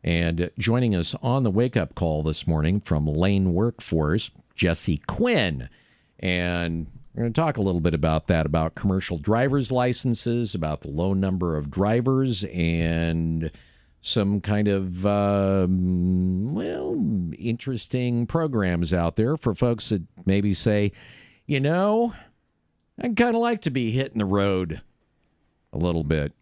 And joining us on the wake-up call this morning from Lane Workforce, Jesse Quinn. And we're going to talk a little bit about that, about commercial driver's licenses, about the low number of drivers, and some kind of, interesting programs out there for folks that maybe say, I'd kind of like to be hitting the road a little bit.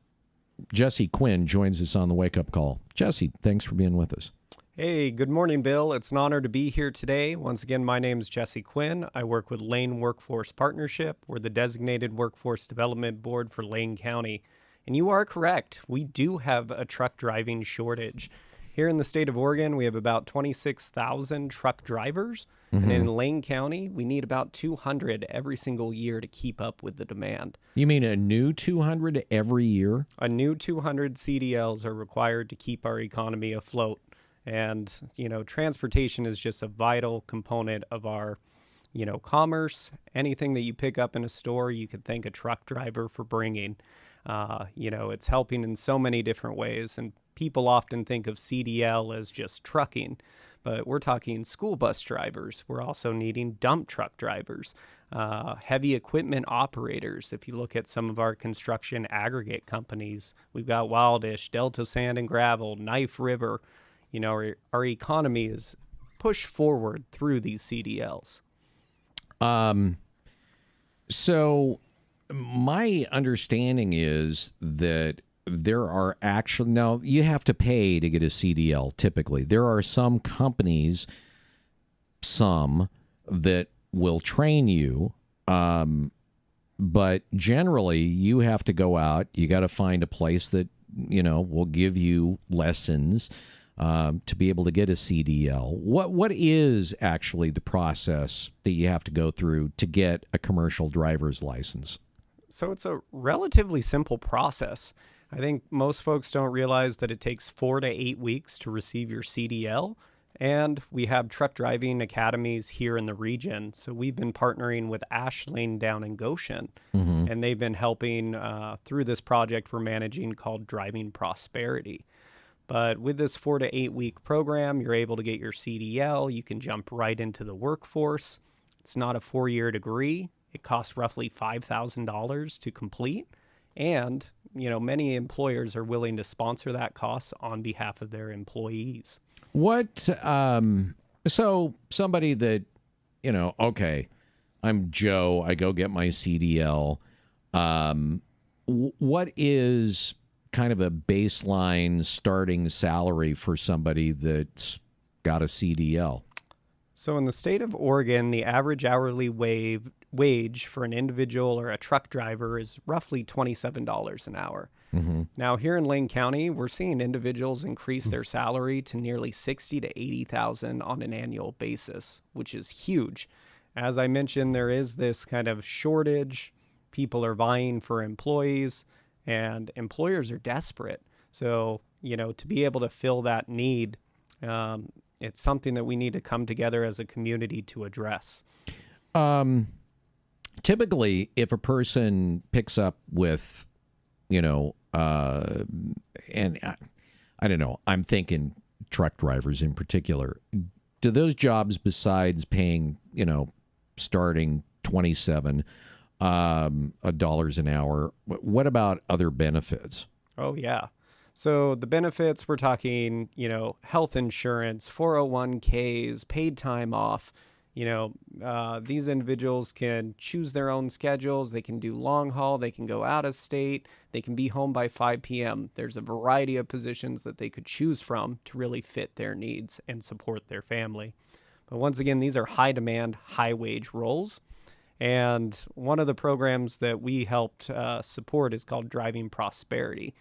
Jesse Quinn joins us on the wake-up call. Jesse, thanks for being with us. Hey, good morning, Bill. It's an honor to be here today. Once again, my name is Jesse Quinn. I work with Lane Workforce Partnership. We're the designated workforce development board for Lane County. And you are correct. We do have a truck driving shortage. Here in the state of Oregon, we have about 26,000 truck drivers. And in Lane County, we need about 200 every single year to keep up with the demand. You mean a new 200 every year? A new 200 CDLs are required to keep our economy afloat. And, transportation is just a vital component of our, commerce. Anything that you pick up in a store, you could thank a truck driver for bringing. It's helping in so many different ways. And people often think of CDL as just trucking, but we're talking school bus drivers. We're also needing dump truck drivers, heavy equipment operators. If you look at some of our construction aggregate companies, we've got Wildish, Delta Sand and Gravel, Knife River. Our economy is pushed forward through these CDLs. So my understanding is that there are actually, now you have to pay to get a CDL typically. There are some companies, that will train you, but generally you have to go out. You got to find a place that, will give you lessons to be able to get a CDL. What is actually the process that you have to go through to get a commercial driver's license? So it's a relatively simple process. I think most folks don't realize that it takes 4 to 8 weeks to receive your CDL. And we have truck driving academies here in the region. So we've been partnering with Ashland down in Goshen. And they've been helping through this project we're managing called Driving Prosperity. But with this 4 to 8 week program, you're able to get your CDL. You can jump right into the workforce. It's not a 4-year degree. It costs roughly $5,000 to complete. And, many employers are willing to sponsor that cost on behalf of their employees. So somebody that, okay, I'm Joe, I go get my CDL. What is kind of a baseline starting salary for somebody that's got a CDL? So in the state of Oregon, the average hourly wage for an individual or a truck driver is roughly $27 an hour. Now, here in Lane County, we're seeing individuals increase their salary to nearly $60,000 to $80,000 on an annual basis, which is huge. As I mentioned, there is this kind of shortage. People are vying for employees, and employers are desperate. So, to be able to fill that need, it's something that we need to come together as a community to address. Typically, if a person picks up with, and I don't know, I'm thinking truck drivers in particular, do those jobs, besides paying, starting $27 dollars an hour, what about other benefits? Oh, yeah. So the benefits, we're talking, health insurance, 401ks, paid time off. These individuals can choose their own schedules. They can do long haul. They can go out of state. They can be home by 5 p.m. There's a variety of positions that they could choose from to really fit their needs and support their family. But once again, these are high demand, high wage roles. And one of the programs that we helped support is called Driving Prosperity.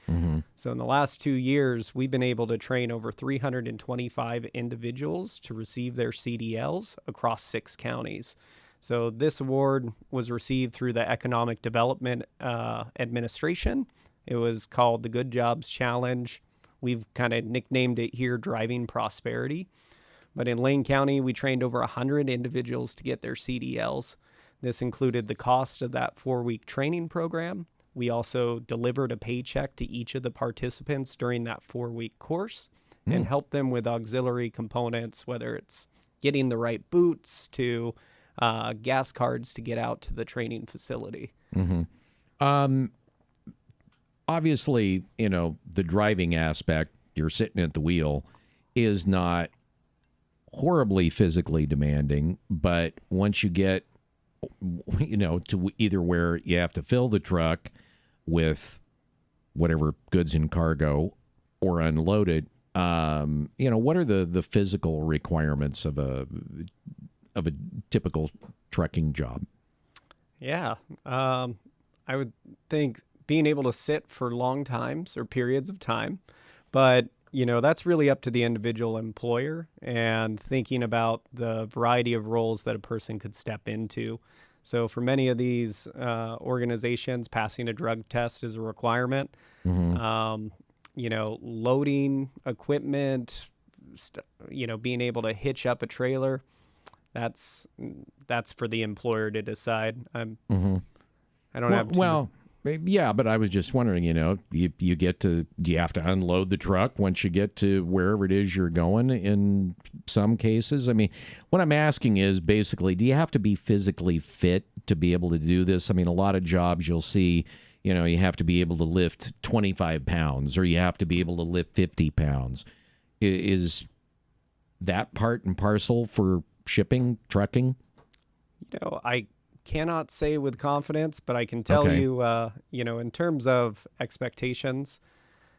So in the last 2 years, we've been able to train over 325 individuals to receive their CDLs across 6 counties. So this award was received through the Economic Development Administration. It was called the Good Jobs Challenge. We've kind of nicknamed it here Driving Prosperity. But in Lane County, we trained over 100 individuals to get their CDLs. This included the cost of that 4-week training program. We also delivered a paycheck to each of the participants during that 4-week course. and help them with auxiliary components, whether it's getting the right boots to gas cards to get out to the training facility. Obviously, the driving aspect, you're sitting at the wheel, is not horribly physically demanding, but once you get, to either where you have to fill the truck with whatever goods and cargo or unload it, what are the physical requirements of a typical trucking job? Yeah, I would think being able to sit for long times or periods of time, but that's really up to the individual employer and thinking about the variety of roles that a person could step into. So for many of these organizations, passing a drug test is a requirement. Loading equipment, being able to hitch up a trailer, that's for the employer to decide. I don't have to. Yeah, but I was just wondering, do you have to unload the truck once you get to wherever it is you're going in some cases? I mean, what I'm asking is basically, do you have to be physically fit to be able to do this? I mean, a lot of jobs you'll see, you have to be able to lift 25 pounds or you have to be able to lift 50 pounds. Is that part and parcel for shipping, trucking? I cannot say with confidence, but I can tell you, in terms of expectations,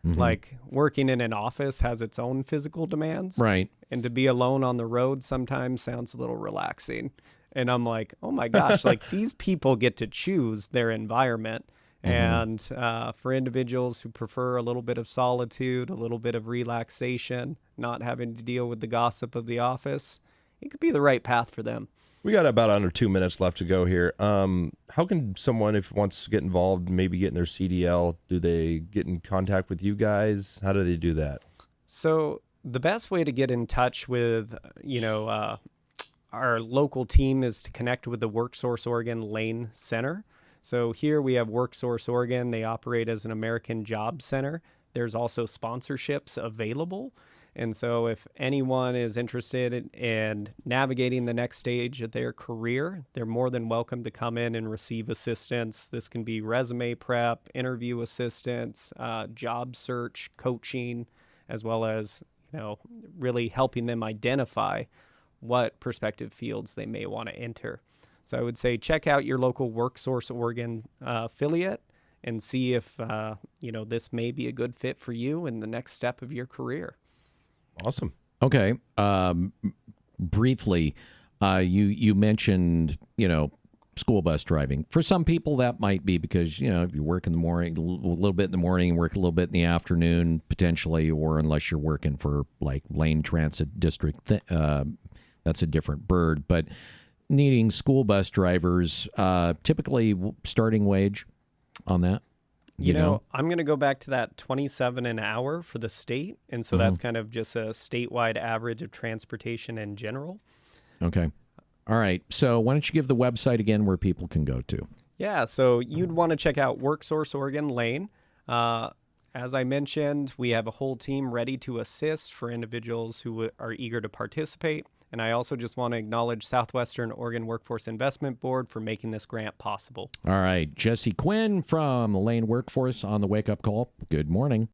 like working in an office has its own physical demands. Right. And to be alone on the road sometimes sounds a little relaxing. And I'm like, oh my gosh, like these people get to choose their environment. And for individuals who prefer a little bit of solitude, a little bit of relaxation, not having to deal with the gossip of the office, it could be the right path for them. We got about under 2 minutes left to go here. How can someone, if wants to get involved, maybe getting their CDL, do they get in contact with you guys? How do they do that? So the best way to get in touch with, our local team is to connect with the WorkSource Oregon Lane Center. So here we have WorkSource Oregon. They operate as an American Job Center. There's also sponsorships available. And so if anyone is interested in navigating the next stage of their career, they're more than welcome to come in and receive assistance. This can be resume prep, interview assistance, job search, coaching, as well as, really helping them identify what prospective fields they may want to enter. So I would say check out your local WorkSource Oregon affiliate and see if, this may be a good fit for you in the next step of your career. Awesome. Okay. Briefly, you mentioned, school bus driving. For some people, that might be because, you work in the morning, a little bit in the morning, work a little bit in the afternoon, potentially, or unless you're working for like Lane Transit District, that's a different bird. But needing school bus drivers, typically starting wage on that. I'm going to go back to that 27 an hour for the state. And so that's kind of just a statewide average of transportation in general. Okay. All right. So why don't you give the website again where people can go to? Yeah. So you'd want to check out WorkSource Oregon Lane. As I mentioned, we have a whole team ready to assist for individuals who are eager to participate. And I also just want to acknowledge Southwestern Oregon Workforce Investment Board for making this grant possible. All right. Jesse Quinn from Lane Workforce on the Wake Up Call. Good morning.